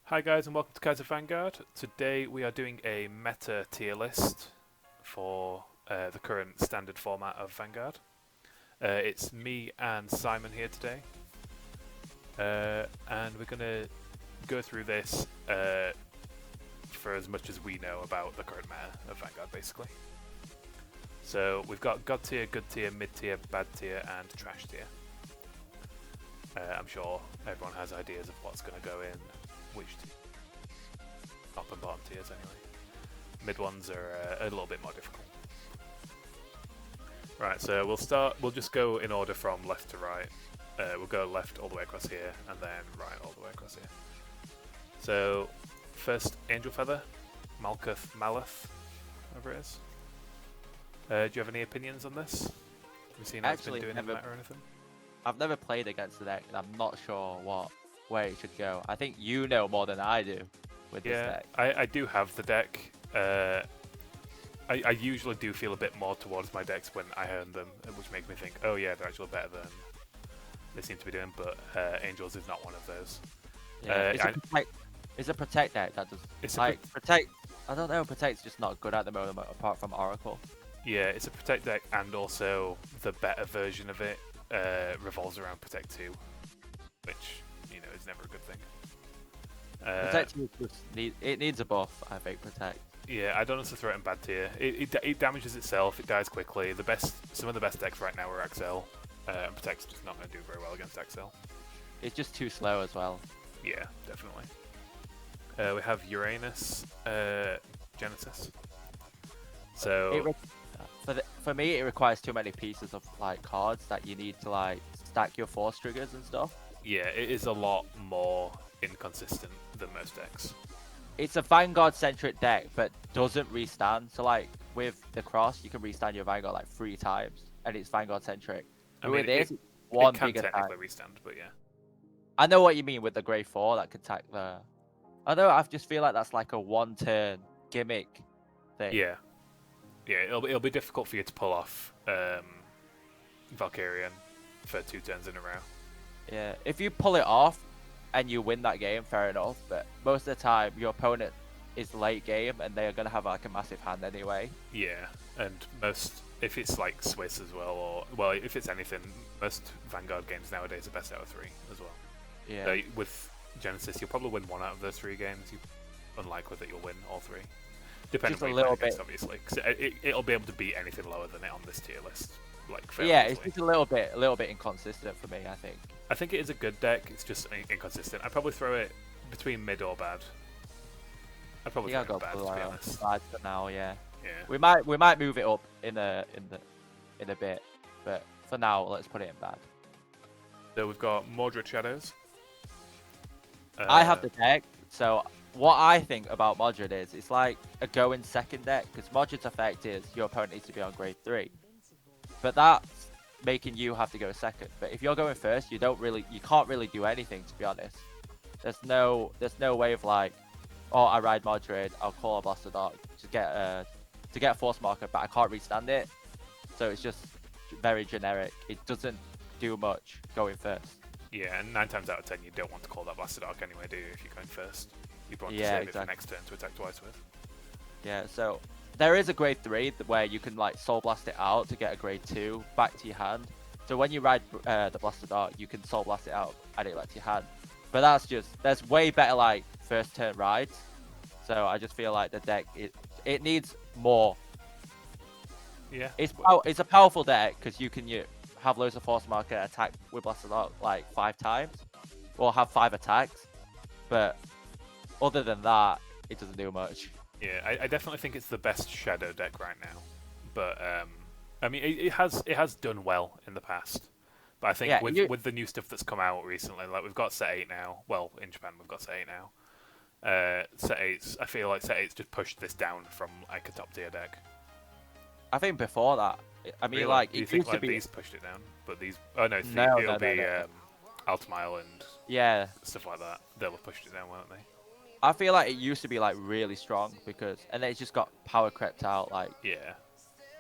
Hi guys and welcome to Vanguard. Today we are doing a meta tier list for the current standard format of Vanguard. It's me and Simon here today, and we're going to go through this for as much as we know about the current meta of Vanguard, basically. So we've got God tier, good tier, mid tier, bad tier, and trash tier. I'm sure everyone has ideas of what's going to go in which top and bottom tiers anyway. Mid ones are a little bit more difficult. Right, so we'll just go in order from left to right. We'll go left all the way across here, and then right all the way across here. So, first, Angel Feather, Malkuth, Maleth, whatever it is. Do you have any opinions on this? Have you seen how it's been doing in the meta or anything? I've never played against the deck, and I'm not sure where it should go. I think you know more than I do with this deck. I do have the deck. I usually do feel a bit more towards my decks when I earn them, which makes me think, oh yeah, they're actually better than they seem to be doing, but Angels is not one of those. Yeah, it's a protect deck that does. It's like protect. I don't know. Protect's just not good at the moment, apart from Oracle. Yeah, it's a protect deck, and also the better version of it revolves around Protect 2, which is never a good thing. Protect 2 it needs a buff, I think. Protect. Yeah, I don't necessarily throw it in bad tier. It damages itself. It dies quickly. Some of the best decks right now are XL. And Protect's just not going to do very well against XL. It's just too slow as well. Yeah, definitely. We have Uranus, Genesis. So for me, it requires too many pieces of cards that you need to stack your force triggers and stuff. Yeah, it is a lot more inconsistent than most decks. It's a Vanguard centric deck, but doesn't restand. So with the cross, you can restand your Vanguard 3 times, and it's Vanguard centric. I mean, it can technically restand, but yeah. I know what you mean with the Grey 4 that could attack the. Although I just feel like that's like a one-turn gimmick thing. Yeah, it'll be difficult for you to pull off Valkyrian for 2 turns in a row. Yeah, if you pull it off and you win that game, fair enough. But most of the time, your opponent is late game and they are gonna have a massive hand anyway. Yeah, and if it's Swiss as well, or if it's anything, most Vanguard games nowadays are best out of 3 as well. Yeah. So with Genesis, you'll probably win 1 out of those 3 games. Unlikely that you'll win all 3. Depending on what you play against, obviously. Cause it'll be able to beat anything lower than it on this tier list. Yeah, it's just a little bit inconsistent for me, I think. I think it is a good deck. It's just inconsistent. I'd probably throw it between mid or bad. I'd probably throw it bad, to be honest. Bad for now, yeah. Yeah. We might move it up in a bit, but for now, let's put it in bad. So we've got Mordred Shadows. I have the deck, so what I think about Mordred is it's like a go in second deck, because Mordred's effect is your opponent needs to be on grade 3. But that's making you have to go second. But if you're going first, you can't really do anything, to be honest. There's no way of oh, I ride Mordred, I'll call a Blaster Dart to get a force marker, but I can't restand it. So it's just very generic. It doesn't do much going first. Yeah, and 9 times out of 10 you don't want to call that Blaster Dark anyway, do you, if you're going first? You want to save it for next turn to attack twice with. Yeah, so there is a grade 3 where you can Soul Blast it out to get a grade 2 back to your hand. So when you ride the Blaster Dart, you can Soul Blast it out, add it back to your hand. But there's way better first turn rides. So I just feel like the deck, it needs more. Yeah. It's a powerful deck because you can have loads of force marker, attack with Blaster Dart 5 times, or have 5 attacks. But other than that, it doesn't do much. Yeah, I definitely think it's the best Shadow deck right now. But I mean, it has done well in the past. But I think with the new stuff that's come out recently, we've got Set 8 now. Well, in Japan we've got Set 8 now. Set 8's, I feel like Set 8's just pushed this down from a top tier deck. I think before that, I mean, really? it used to be. These pushed it down, but these. Oh no, it'll be Altamile and stuff like that. They'll have pushed it down, won't they? I feel like it used to be really strong and then it just got power crept out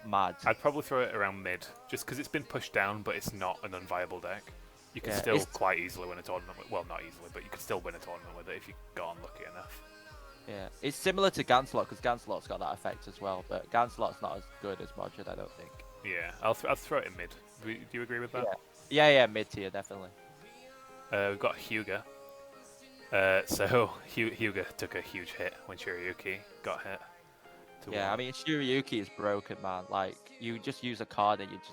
mad. I'd probably throw it around mid, just because it's been pushed down, but it's not an unviable deck. You can Yeah, still it's- quite easily win a tournament with, well, not easily, but you could still win a tournament with it if you got unlucky enough. Yeah, it's similar to Ganslot because Ganslot's got that effect as well, but Ganslot's not as good as Modred, I don't think. Yeah, I'll throw it in mid. Do you agree with that? Yeah, mid tier definitely. We've got Hyuga. So Hyuga took a huge hit when Shiryuki got hit. Yeah, I mean Shiryuki is broken, man. Like you just use a card and you just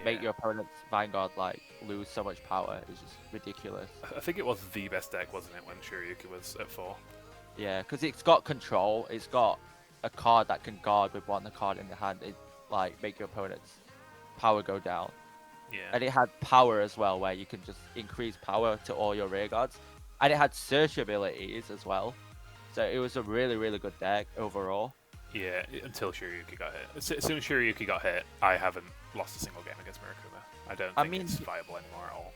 make your opponent's Vanguard like lose so much power. It's just ridiculous. I think it was the best deck, wasn't it, when Shiryuki was at 4? Yeah, because it's got control. It's got a card that can guard with one card in the hand. It like make your opponent's power go down. Yeah. And it had power as well, where you can just increase power to all your rear guards. And it had search abilities as well. So it was a really, really good deck overall. Yeah, until Shiryuki got hit. As soon as Shiryuki got hit, I haven't lost a single game against Mirakuma. I don't think it's viable anymore at all.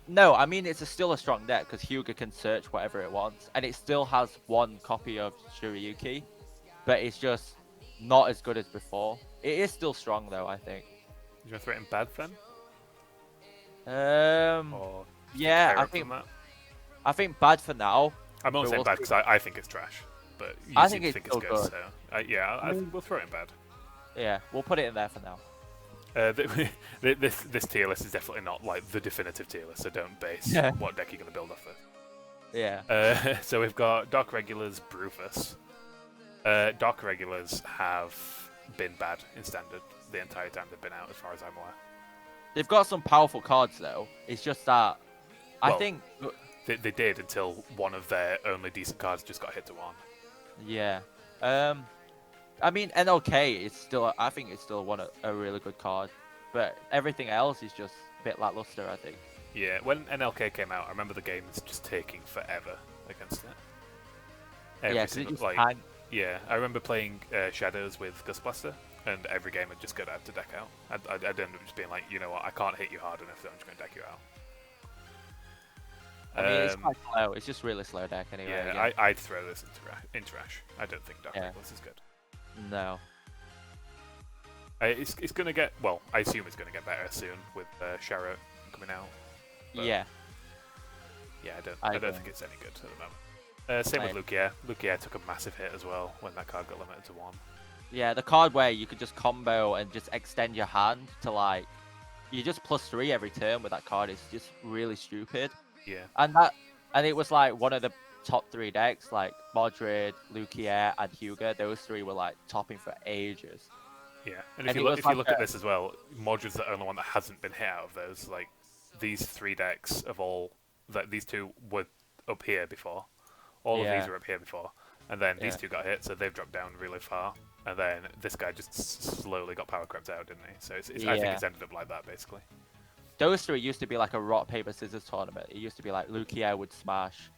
No, I mean, it's still a strong deck because Hyuga can search whatever it wants. And it still has one copy of Shiryuki. But it's just not as good as before. It is still strong, though, I think. Do you want to throw it in bad then? Or Yeah, I think bad for now. I'm only saying bad because I think it's trash, but you I seem think to it's think it's still good. good. So I think we'll throw it in bad. Yeah, we'll put it in there for now. This tier list is definitely not like the definitive tier list, so don't base what deck you're going to build off of. Yeah. So we've got Dark Regulars, Brufus. Dark Regulars have been bad in Standard the entire time they've been out, as far as I'm aware. They've got some powerful cards, though. It's just that I think they did until one of their only decent cards just got hit to 1. Yeah. I mean, NLK is still. I think it's still a really good card, but everything else is just a bit lackluster, I think. Yeah, when NLK came out, I remember the games just taking forever against it. Yeah, I remember playing Shadows with Gust Blaster, and every game I'd just go down to deck out. I'd end up just being like, you know what, I can't hit you hard enough, so I'm just going to deck you out. I mean, it's quite slow. It's just really slow deck anyway. Yeah, I'd throw this in trash. I don't think Dark Regulars is good. No. It's going to get, well, I assume it's going to get better soon with Sharo coming out. Yeah. Yeah, I don't think it's any good at the moment. Same with Lugia. Lugia took a massive hit as well when that card got limited to 1. Yeah, the card where you could just combo and just extend your hand to like, you just +3 every turn with that card is just really stupid. Yeah. And it was like one of the top 3 decks, like Modred, Lugia, and Hyuga. Those 3 were like topping for ages. Yeah, and if you look at this as well, Modred's the only one that hasn't been hit out of those. Like these 3 decks of all, that these 2 were up here before. All of these were up here before, and then these 2 got hit, so they've dropped down really far. And then this guy just slowly got power crept out, didn't he? So I think it's ended up like that basically. Those 3 used to be like a rock paper scissors tournament. It used to be like Lugia would smash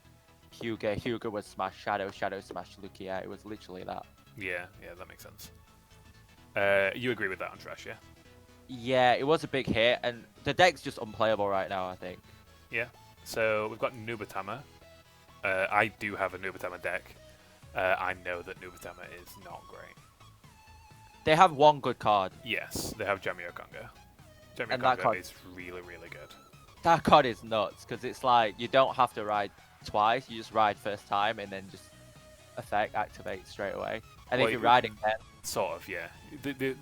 Hyuga, Hyuga would smash Shadow, Shadow smash Lugia. It was literally that. Yeah, that makes sense. You agree with that on trash, yeah? Yeah, it was a big hit, and the deck's just unplayable right now, I think. Yeah. So we've got Nubatama. I do have a Nubatama deck. I know that Nubatama is not great. They have one good card. Yes, they have Jamio Kongo. Jamio Kongo is really, really good. That card is nuts, because it's like, you don't have to ride twice, you just ride first time, and then just effect activate straight away. And if you ride again... Sort of, yeah.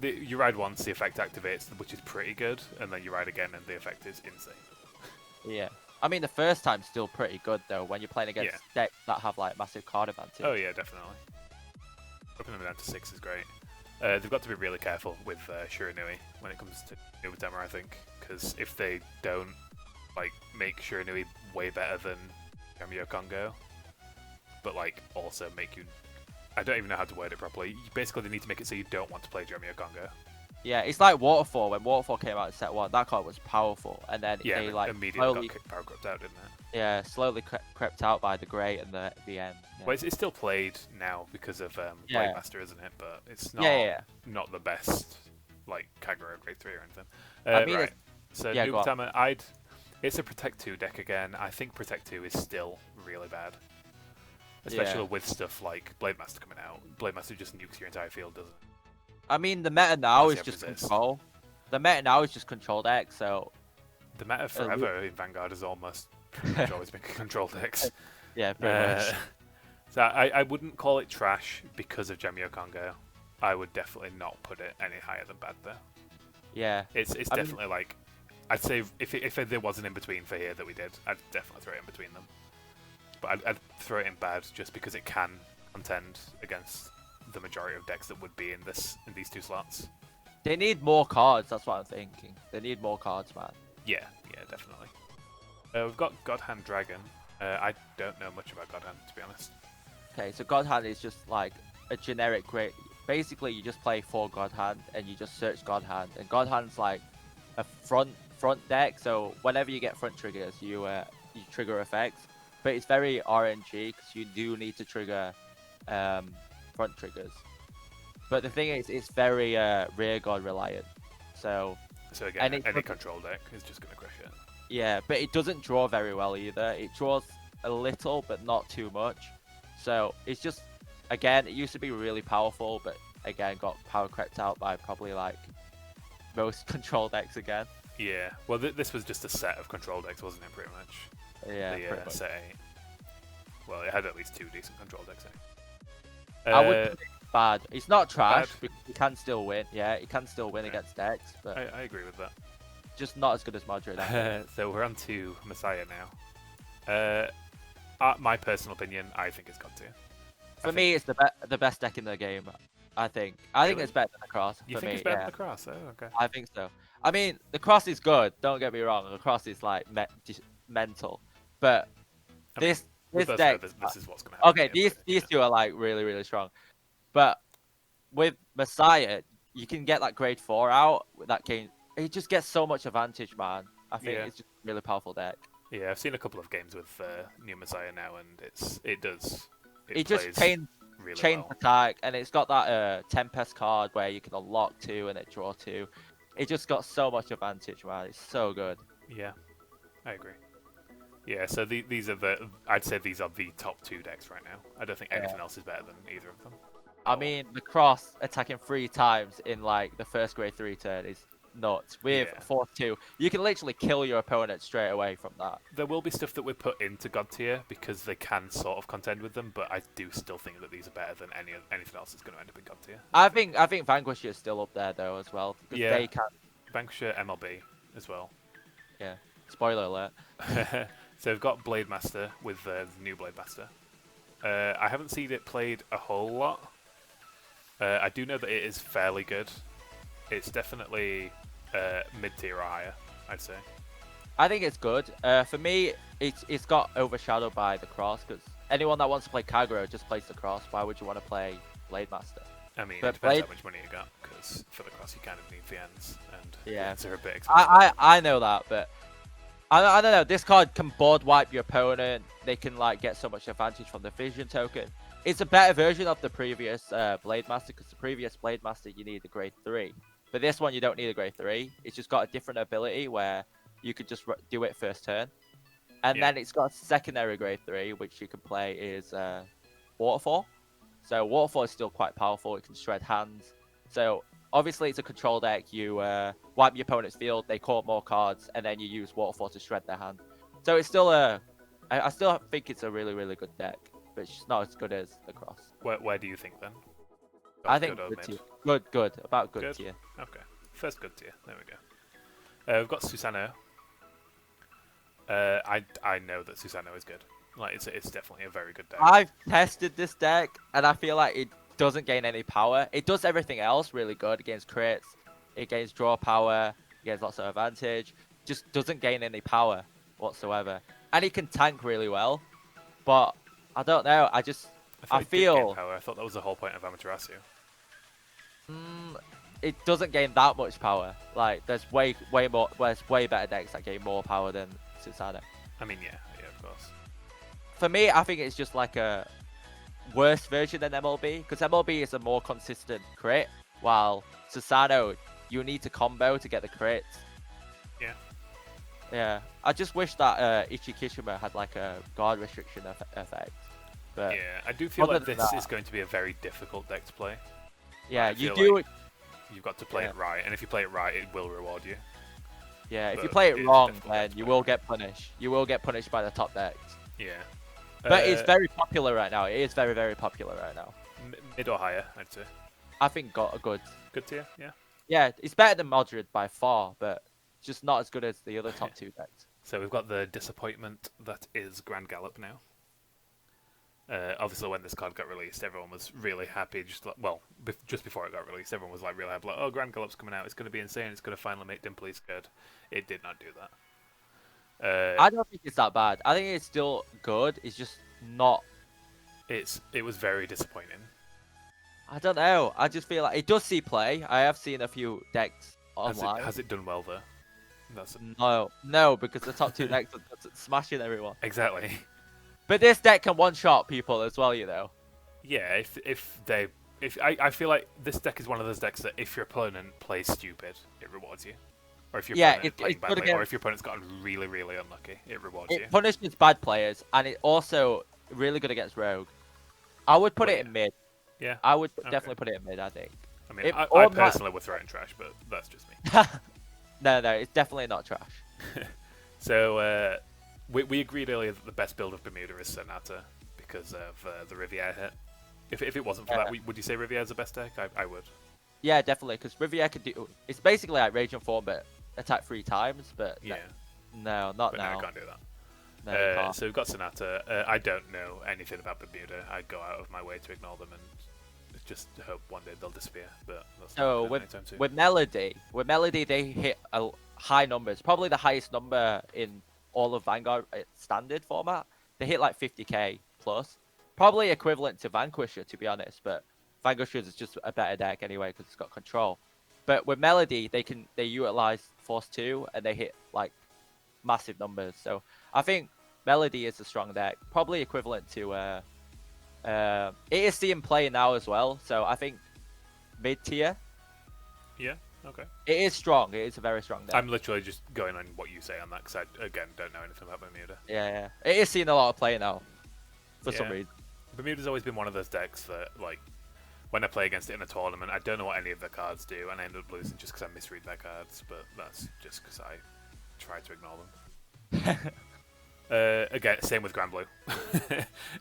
You ride once, the effect activates, which is pretty good, and then you ride again, and the effect is insane. Yeah. I mean, the first time's still pretty good, though, when you're playing against decks that have, like, massive card advantage. Oh, yeah, definitely. Dropping them down to 6 is great. They've got to be really careful with Shiranui when it comes to Nubatama, I think, because if they don't like make Shiranui way better than Jamio Kongo, but like also make you, I don't even know how to word it properly. Basically, they need to make it so you don't want to play Jamio Kongo. Yeah, it's like Waterfall. When Waterfall came out in set 1, that card was powerful, and then they like immediately got power crept out, didn't it? Yeah, slowly crept out by the Grey and the end. Yeah. Well, it's still played now because of Blade Master, isn't it? But it's not not the best like Kagura Grade 3 or anything. I mean, right. So Nubatama, it's a Protect 2 deck again. I think Protect 2 is still really bad. Especially with stuff like Blade Master coming out. Blade Master just nukes your entire field, doesn't it? I mean, the meta now is just control. The meta now is just control deck, so The meta forever in Vanguard has almost pretty much always been control decks. Yeah, pretty much. So I wouldn't call it trash because of Gemio Congo. I would definitely not put it any higher than bad though. Yeah. It's definitely like, I'd say if there was an in between for here that we did, I'd definitely throw it in between them. But I'd throw it in bad just because it can contend against the majority of decks that would be in these two slots. They need more cards, that's what I'm thinking. They need more cards, man. Yeah, definitely. We've got God Hand Dragon. I don't know much about God Hand, to be honest. Okay, so God Hand is just like a generic great. Basically, you just play 4 God Hand and you just search God Hand. And God Hand's like a front deck, so whenever you get front triggers, you trigger effects. But it's very RNG because you do need to trigger front triggers. But the thing is, it's very rear guard reliant. So again, any control deck is just going to crush it. Yeah, but it doesn't draw very well either. It draws a little, but not too much. So it's just, again, it used to be really powerful, but again, got power crept out by probably like most control decks again. Yeah, well, this was just a set of control decks, wasn't it, pretty much? Yeah, pretty much. Set 8. Well, it had at least 2 decent control decks, I would put it bad. It's not trash, bad. because you can still win. Yeah, it can still win against decks, but I agree with that. Just not as good as Madrid. So we're on to Messiah now. My personal opinion, I think it's got to. For me, it's the best deck in the game. I think it's better than the Cross. You think it's better than the Cross? Oh, okay. I think so. I mean, the Cross is good. Don't get me wrong. The Cross is like mental, but this deck. This is what's gonna happen. Okay, these two are like really strong, but with Messiah, you can get like grade 4 out with that game. It just gets so much advantage, man. I think it's just a really powerful deck. Yeah, I've seen a couple of games with New Messiah now, and it just chains really well. attack, and it's got that Tempest card where you can unlock 2 and it draw 2. It just got so much advantage, man. It's so good. Yeah, I agree. Yeah, so I'd say these are the top 2 decks right now. I don't think anything else is better than either of them. I mean, the Cross attacking 3 times in like the first grade 3 turn is nuts. With 4-2, you can literally kill your opponent straight away from that. There will be stuff that we put into God tier because they can sort of contend with them, but I do still think that these are better than anything else that's going to end up in God tier. I think Vanquisher is still up there though as well. Yeah, they can. Vanquisher MLB as well. Yeah. Spoiler alert. So we've got Blade Master with the new Blade Master. I haven't seen it played a whole lot. I do know that it is fairly good. It's definitely mid-tier or higher, I'd say. I think it's good. For me, it's got overshadowed by the Cross, because anyone that wants to play Kagero just plays the Cross. Why would you want to play Blade Master? I mean, it depends how much money you got, because for the Cross you kind of need VNs, and VNs are a bit expensive. I know that, but I don't know. This card can board wipe your opponent. They can like get so much advantage from the Vision token. It's a better version of the previous Blade Master, because the previous Blade Master you need a grade 3. But this one you don't need a grade 3. It's just got a different ability where you could just do it first turn. And then it's got a secondary grade 3, which you can play is Waterfall. So Waterfall is still quite powerful. It can shred hands. So obviously it's a control deck. You wipe your opponent's field, they call more cards, and then you use Waterfall to shred their hand. So it's still I still think it's a really good deck. But it's just not as good as the Cross. Where do you think then? I think good tier. Good. About good tier. Okay. First good tier. There we go. We've got Susano. I know that Susano is good. Like it's definitely a very good deck. I've tested this deck and I feel like it doesn't gain any power. It does everything else really good against crits. It gains draw power. It gains lots of advantage. Just doesn't gain any power whatsoever. And it can tank really well. But I don't know. I feel. I thought that was the whole point of Amaterasu. It doesn't gain that much power. Like there's way more. There's way better decks that gain more power than Susano. I mean, yeah, of course. For me, I think it's just like a worse version than MLB, because MLB is a more consistent crit, while Susano you need to combo to get the crits. Yeah. Yeah. I just wish that Ichikishima had like a guard restriction effect. But yeah, I do feel like this is going to be a very difficult deck to play. Yeah, you've got to play it right, and if you play it right, it will reward you. Yeah, if you But play it it's wrong, definitely then better you to will play get punished. You will get punished by the top decks. Yeah. But it's very popular right now. It is very, very popular right now. Mid or higher, I'd say. I think got a good. Good tier, yeah. Yeah, it's better than Madrid by far, but just not as good as the other top 2 decks. So we've got the disappointment that is Grand Gallop now. Obviously, when this card got released, everyone was really happy. Just before it got released, everyone was like really happy. Like, oh, Grand Gallop's coming out. It's going to be insane. It's going to finally make Dimpley scared. It did not do that. I don't think it's that bad. I think it's still good. It's just not. It was very disappointing. I don't know. I just feel like it does see play. I have seen a few decks online. Has it done well though? No, because the top 2 decks are smashing everyone. Exactly. But this deck can one-shot people as well, you know. Yeah, I feel like this deck is one of those decks that if your opponent plays stupid, it rewards you. Or if your opponent is playing badly, or if your opponent's gotten really, really unlucky, it rewards you. It punishes bad players, and it also really good against Rogue. I would put it in mid. Yeah. I would definitely put it in mid, I think. I mean, I personally would throw it in trash, but that's just me. No, it's definitely not trash. So, we agreed earlier that the best build of Bermuda is Sonata because of the Riviere hit. If it wasn't for that, would you say Riviere's the best deck? I would. Yeah, definitely, because Riviere could do... It's basically like Rage and Form, but attack 3 times, but... Yeah. No, not but now. No, I can't do that. No, so we've got Sonata. I don't know anything about Bermuda. I go out of my way to ignore them and just hope one day they'll disappear. But that's not anytime soon. with Melody, they hit high numbers, probably the highest number in all of Vanguard standard format. They hit like 50k plus, probably equivalent to Vanquisher to be honest. But Vanquisher is just a better deck anyway because it's got control. But with Melody, they utilize Force 2 and they hit like massive numbers. So I think Melody is a strong deck, probably equivalent to it is seeing play now as well. So I think mid tier. Yeah. Okay. It is strong. It is a very strong deck. I'm literally just going on what you say on that because I again don't know anything about Bermuda. Yeah. It is seeing a lot of play now, for some reason. Bermuda's always been one of those decks that like. When I play against it in a tournament, I don't know what any of their cards do, and I end up losing just because I misread their cards, but that's just because I try to ignore them. Again, same with Grand Blue.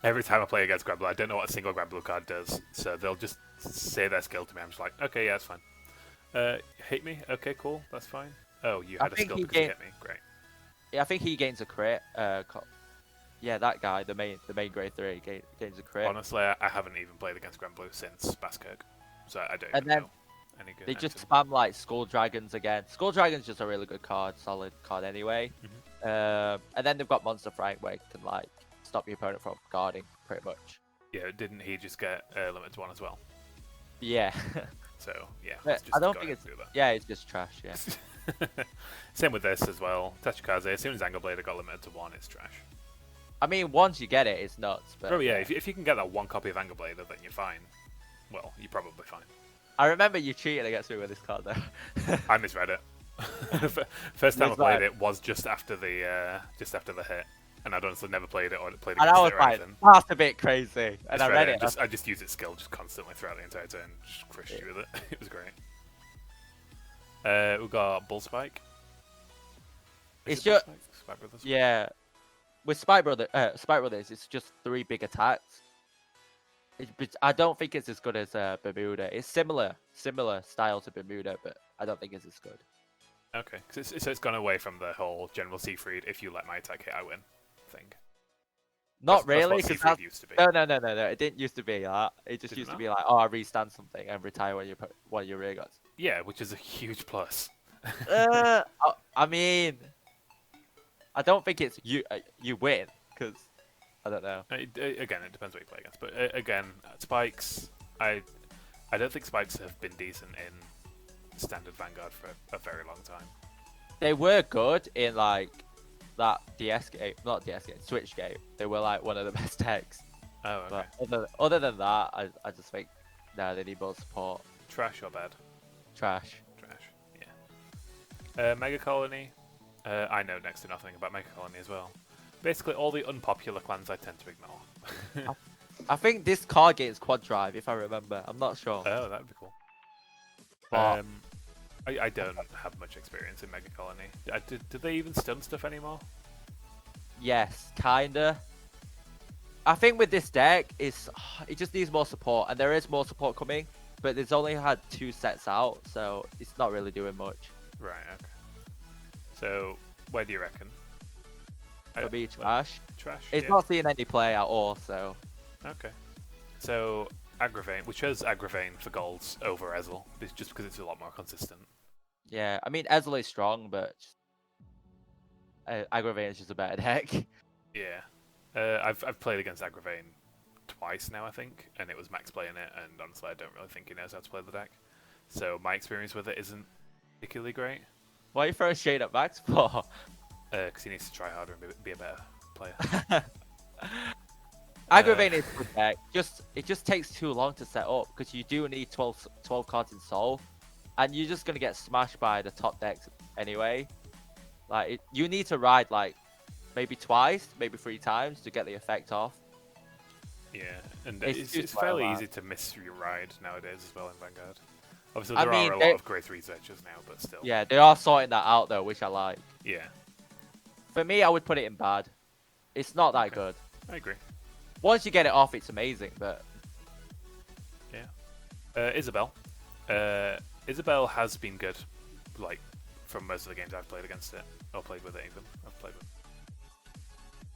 Every time I play against Grand Blue, I don't know what a single Grand Blue card does, so they'll just say their skill to me. I'm just like, okay, yeah, that's fine. Hit me? Okay, cool, that's fine. Oh, you had a skill because you hit me. Great. Yeah, I think he gains a crit. Yeah, that guy, the main grade 3, gains a crit. Honestly, I haven't even played against Grand Blue since Baskirk, so I don't even know any good. They just spam like Skull Dragons again. Skull Dragon's just a really good card, solid card anyway. And then they've got Monster Frank where it can like stop your opponent from guarding pretty much. Yeah, didn't he just get limit to 1 as well? Yeah. So yeah, I don't think it's it's just trash. Yeah. Same with this as well. Tachikaze, as soon as Angle Blader got limited to 1, it's trash. I mean, once you get it, it's nuts. But yeah, if you can get that 1 copy of Angle Blader, then you're fine. Well, you're probably fine. I remember you cheated against me with this card though. I misread it. First time I played it was just after the hit, and I'd honestly never played it or played against it or anything. That's a bit crazy. And I read it. I just used its skill just constantly throughout the entire turn, just crushed you with it. It was great. We've got Bull Spike. It's just Spike Brothers? Yeah. With Spike Brothers, it's just 3 big attacks. I don't think it's as good as Bermuda. It's similar style to Bermuda, but I don't think it's as good. Okay, so it's gone away from the whole General Siegfried, if you let my attack hit, I win thing. Not really, because that's used to be. No. It didn't used to be that. It just used to be like, oh, I restand something and retire one of your rear guards. Yeah, which is a huge plus. I mean, I don't think it's you win because I don't know. Again, it depends what you play against. But again, spikes, I don't think spikes have been decent in standard Vanguard for a very long time. They were good in like that DS game, not DS game, Switch game. They were like one of the best decks. Oh, okay. But other than that, I just think no, they need more support. Trash or bad? Trash. Yeah. Mega Colony. I know next to nothing about Mega Colony as well. Basically, all the unpopular clans I tend to ignore. I think this card gains Quad Drive, if I remember. I'm not sure. Oh, that'd be cool. But I don't have much experience in Mega Colony. Do they even stun stuff anymore? Yes, kinda. I think with this deck, it just needs more support, and there is more support coming, but it's only had 2 sets out, so it's not really doing much. Right, okay. So, where do you reckon? It'll be trash. Trash? It's not seeing any play at all, so... Okay. So, Aggravate, we chose Aggravate for golds over Ezel, just because it's a lot more consistent. Yeah, I mean, Ezel is strong, but... Aggravate is just a better deck. Yeah. I've played against Aggravate twice now, I think, and it was Max playing it, and honestly, I don't really think he knows how to play the deck. So, my experience with it isn't particularly great. Why are you throwing shade at Max for? Because he needs to try harder and be a better player. Aggravate is a good deck. It just takes too long to set up because you do need 12 cards in Soul, and you're just gonna get smashed by the top decks anyway. Like you need to ride like maybe twice, maybe 3 times to get the effect off. Yeah, and it's fairly easy to miss your ride nowadays as well in Vanguard. Obviously, there are a lot of great researchers now, but still. Yeah, they are sorting that out though, which I like. Yeah. For me, I would put it in bad. It's not that good. I agree. Once you get it off, it's amazing, but... Yeah. Isabel. Isabel has been good, like, from most of the games I've played against it. Or played with it even. I've played with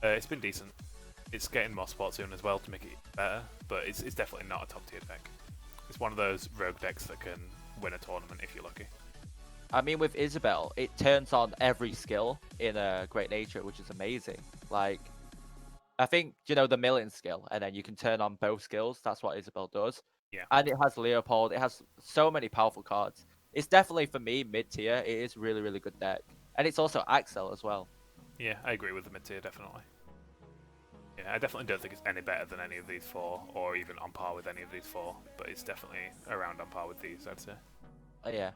it. It's been decent. It's getting more support soon as well to make it better, but it's definitely not a top tier deck. It's one of those rogue decks that can win a tournament if you're lucky. I mean, with Isabel, it turns on every skill in a Great Nature, which is amazing. Like, I think, you know, the milling skill, and then you can turn on both skills. That's what Isabel does. Yeah. And it has Leopold. It has so many powerful cards. It's definitely, for me, mid-tier. It is really, really good deck. And it's also Axel as well. Yeah, I agree with the mid-tier, definitely. Yeah, I definitely don't think it's any better than any of these 4, or even on par with any of these 4, but it's definitely around on par with these, I'd say. Oh, yeah.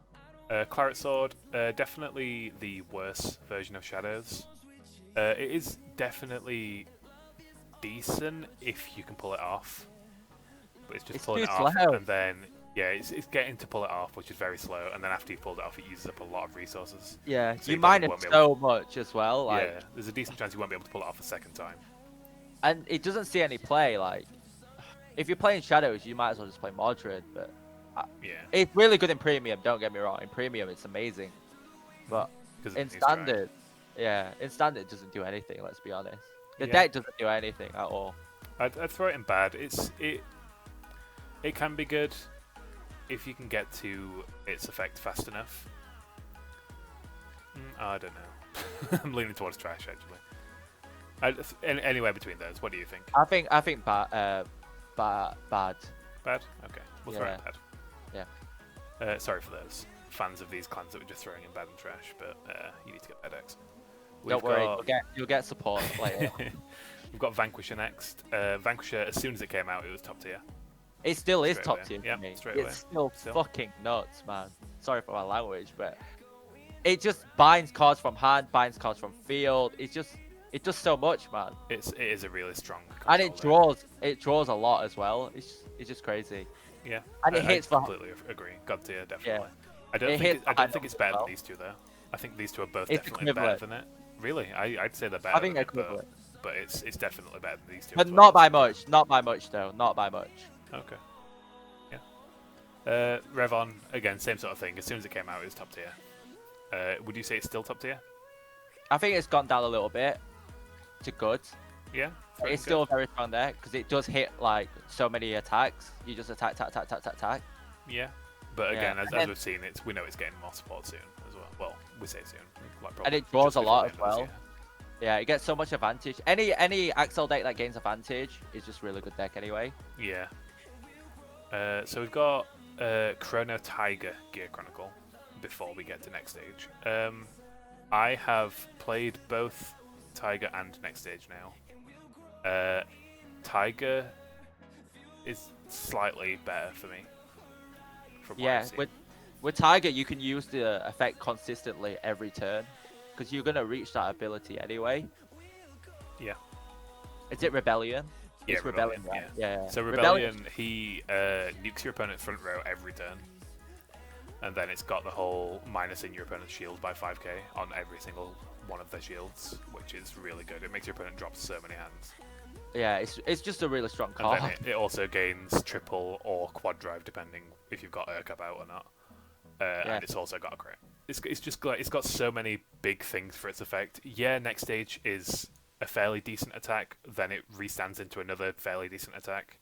Claret Sword, definitely the worse version of Shadows. It is definitely decent if you can pull it off, but it's just pulling it off, and then it's getting to pull it off, which is very slow, and then after you've pulled it off, it uses up a lot of resources. Yeah, so you mine it so much as well. Like, yeah, there's a decent chance you won't be able to pull it off a second time. And it doesn't see any play. Like, if you're playing Shadows, you might as well just play Mordred. But it's really good in Premium. Don't get me wrong. In Premium, it's amazing. But in Standard, in Standard, it doesn't do anything. Let's be honest. The deck doesn't do anything at all. I'd throw it in bad. It can be good if you can get to its effect fast enough. I don't know. I'm leaning towards trash actually. Anywhere between those. What do you think? I think bad. Bad. Bad. Okay, we'll throw it in bad. Yeah. Sorry for those fans of these clans that were just throwing in bad and trash, but you need to get better decks. Don't worry, you'll get support later. We've got Vanquisher next. Vanquisher, as soon as it came out, it was top tier. It still is top tier for me. Straight away. It's still fucking nuts, man. Sorry for my language, but it just binds cards from hand, binds cards from field. It does so much, man. It is a really strong and it draws a lot as well. It's just crazy. Yeah. And it hits I completely agree. God tier, definitely. Yeah. I don't think it's better than these two though. I think these two are both definitely better than it. Really? I'd say they're better. I think they're equivalent. But it's definitely better than these two. But not by much. Not by much though. Not by much. Okay. Yeah. Revon, again, same sort of thing. As soon as it came out, it was top tier. Would you say it's still top tier? I think it's gone down a little bit to good. Yeah. It's still a very strong deck because it does hit like so many attacks. You just attack. Yeah. But again, as we've seen, we know it's getting more support soon as well. Well, we say soon. Like and it draws a lot as well. Yeah, it gets so much advantage. Any Axel deck that gains advantage is just really good deck anyway. Yeah. So we've got Chrono Tiger Gear Chronicle before we get to next stage. I have played both Tiger and next stage now. Tiger is slightly better for me. Yeah, with Tiger you can use the effect consistently every turn because you're gonna reach that ability anyway. Yeah. Is it Rebellion? Yeah, it's Rebellion. Right? Yeah. So Rebellion, he nukes your opponent's front row every turn. and then it's got the whole minusing your opponent's shield by 5k on every single one of their shields, which is really good. It makes your opponent drop so many hands. Yeah, it's just a really strong card. And then it also gains triple or quad drive depending if you've got Urkup out or not. And it's also got a crit. It's just it's got so many big things for its effect. Yeah, next stage is a fairly decent attack, then it restands into another fairly decent attack,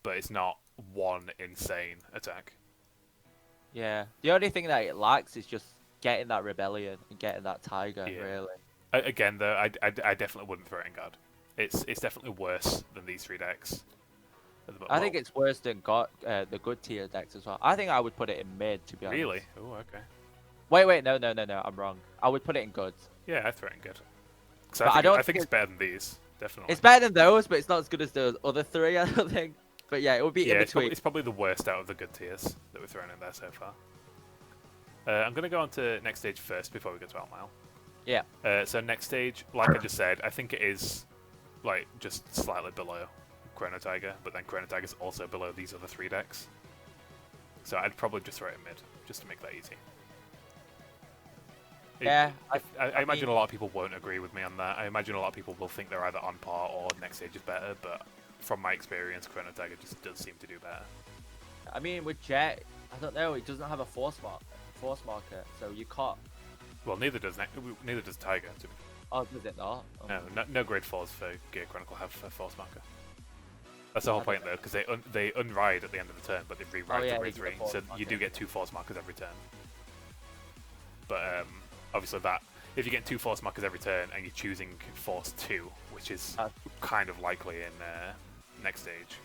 but it's not one insane attack. Yeah, the only thing that it lacks is just getting that Rebellion and getting that Tiger, really. Again, though, I definitely wouldn't throw it in guard. It's definitely worse than these 3 decks. I think it's worse than the good tier decks as well. I think I would put it in mid, to be honest. Really? Oh, okay. Wait, no, I'm wrong. I would put it in goods. Yeah, I throw it in good. I think it's better than these, definitely. It's better than those, but it's not as good as those other 3, I don't think. But yeah, it would be in between. It's probably the worst out of the good tiers that we've thrown in there so far. I'm going to go on to next stage first before we go to Outmile. Yeah. So next stage, like I just said, I think it is like just slightly below Chrono Tiger, but then Chrono Tiger is also below these other 3 decks. So I'd probably just throw it in mid, just to make that easy. Yeah. I imagine a lot of people won't agree with me on that. I imagine a lot of people will think they're either on par or next stage is better, but from my experience, Chrono Tiger just does seem to do better. I mean, with Jet, I don't know, it doesn't have a force marker, so you can't... Well, neither does Tiger. Oh, does it not? Oh. No grade 4s for Gear Chronicle have a force marker. That's the whole point, though, because they unride at the end of the turn, but they rewrite to grade 3, so you do get 2 force markers every turn. But obviously if you get 2 force markers every turn and you're choosing force 2, which is kind of likely in next stage,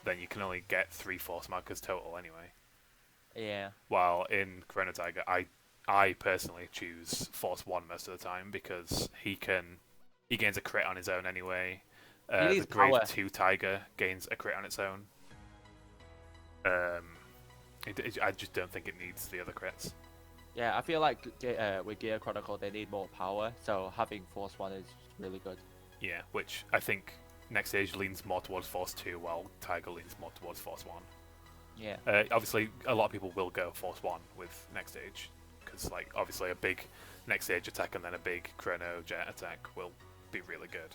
then you can only get 3 force markers total anyway. Yeah. While in Chrono Tiger, I personally choose force 1 most of the time because he gains a crit on his own anyway. The grade 2 Tiger gains a crit on its own. I just don't think it needs the other crits. Yeah, I feel like with Gear Chronicle they need more power, so having Force 1 is really good. Yeah, which I think next stage leans more towards Force 2, while Tiger leans more towards Force 1. Yeah. Obviously, a lot of people will go Force 1 with next stage, because like obviously a big next stage attack and then a big Chrono Jet attack will be really good.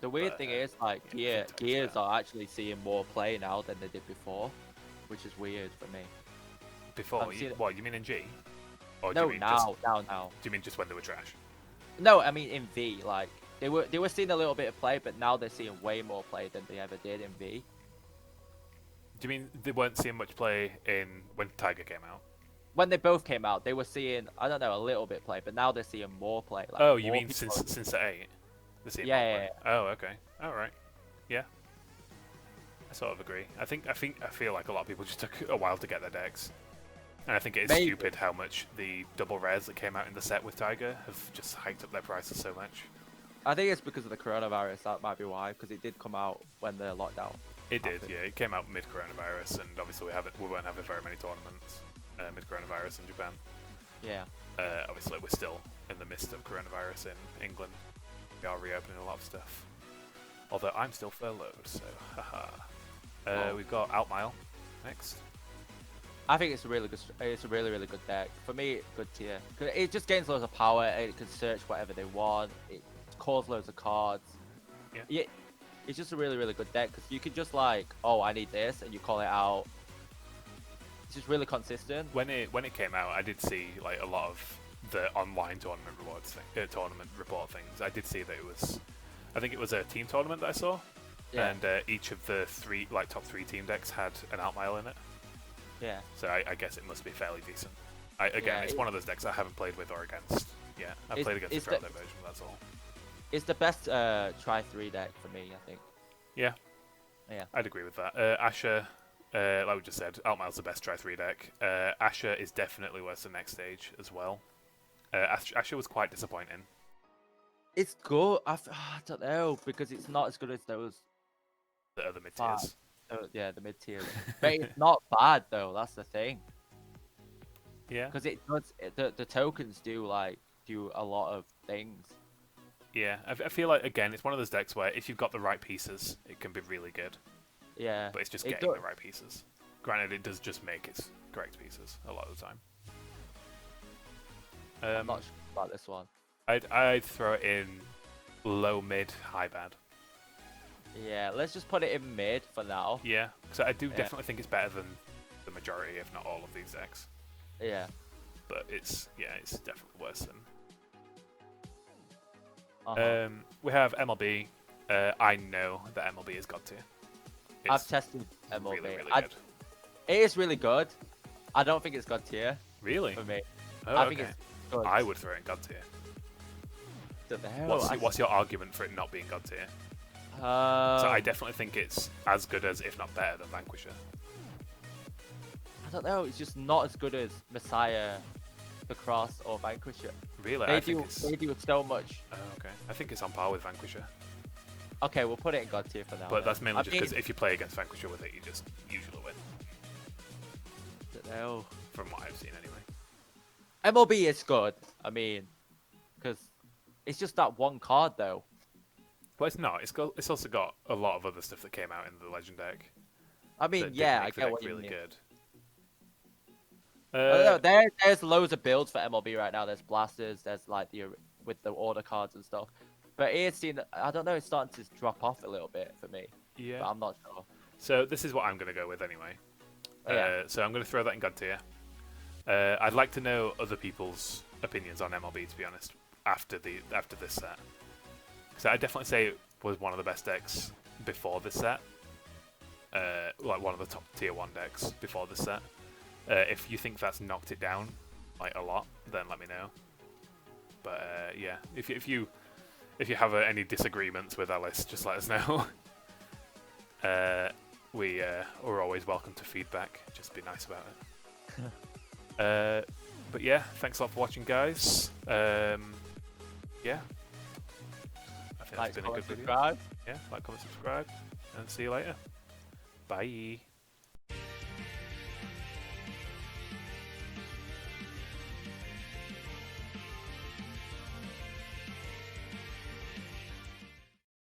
The weird thing is, like, Gears are actually seeing more play now than they did before, which is weird for me. Before? What, you mean in G? Or no, do you mean now. Do you mean just when they were trash? No, I mean in V. Like, they were seeing a little bit of play, but now they're seeing way more play than they ever did in V. Do you mean they weren't seeing much play when Tiger came out? When they both came out, they were seeing, I don't know, a little bit play, but now they're seeing more play. Like, oh, you mean since the 8? Yeah. Oh, okay. All right. Yeah. I sort of agree. I feel like a lot of people just took a while to get their decks, and I think it is stupid how much the double rares that came out in the set with Tiger have just hiked up their prices so much. I think it's because of the coronavirus. That might be why, because it did come out when the lockdown. It did, yeah. It came out mid-coronavirus, and obviously we weren't having very many tournaments mid-coronavirus in Japan. Yeah. Obviously, we're still in the midst of coronavirus in England. We are reopening a lot of stuff. Although I'm still furloughed, so haha. We've got Outmile next. I think it's a really good deck. For me, good tier. It just gains loads of power. It can search whatever they want. It calls loads of cards. Yeah. It's just a really good deck because you can just like, oh, I need this, and you call it out. It's just really consistent. When it came out, I did see like a lot of the online tournament rewards tournament report things. I did see that I think it was a team tournament that I saw, and each of the top 3 team decks had an Outmile in it. Yeah. So I guess it must be fairly decent. It's one of those decks I haven't played with or against. Yeah, I've played against the Droplet version, that's all. It's the best try-3 deck for me, I think. Yeah. Yeah. I'd agree with that. Asher, like we just said, Outmile's the best try-3 deck. Asher is definitely worse than next stage as well. Asher was quite disappointing. It's good. I don't know, because it's not as good as those. The other mid-tiers. Yeah, the mid-tiers. But it's not bad, though. That's the thing. Yeah. Because it does. The tokens do a lot of things. Yeah, I feel like, again, it's one of those decks where if you've got the right pieces, it can be really good. Yeah. But it's just getting the right pieces. Granted, it does just make its correct pieces a lot of the time. I'm not sure about this one. I'd throw it in low, mid, high, bad. Yeah, let's just put it in mid for now. Yeah, so I do definitely think it's better than the majority, if not all, of these decks. Yeah. But it's definitely worse than. We have MLB. I know that MLB is god tier. I've tested MLB. Really, really good. It is really good. I don't think it's god tier. Really? For me. Oh, I think it's good. I would throw it in god tier. What's your argument for it not being god tier? So I definitely think it's as good as, if not better than Vanquisher. I don't know. It's just not as good as Messiah, the Cross, or Vanquisher. Really? They do it so much. Oh, okay. I think it's on par with Vanquisher. Okay, we'll put it in god tier for now. But that's mainly just because if you play against Vanquisher with it, you just usually win. I don't know. From what I've seen, anyway. MLB is good. I mean, because it's just that one card, though. Well, it's not. It's also got a lot of other stuff that came out in the Legend deck. I mean, yeah, I get what you mean. Good. There's loads of builds for MLB right now. There's blasters. There's like with the order cards and stuff. But ESC, I don't know. It's starting to drop off a little bit for me. Yeah. But I'm not sure. So this is what I'm going to go with anyway. Yeah. So I'm going to throw that in god tier. I'd like to know other people's opinions on MLB, to be honest, after this set. So I definitely say it was one of the best decks before this set. Like one of the top tier 1 decks before this set. If you think that's knocked it down like a lot, then let me know. But yeah, if you have any disagreements with our list, just let us know. We're always welcome to feedback. Just be nice about it. But yeah, thanks a lot for watching, guys. Yeah. I think that's been a good video. Subscribe. Yeah, like, comment, subscribe, and see you later. Bye.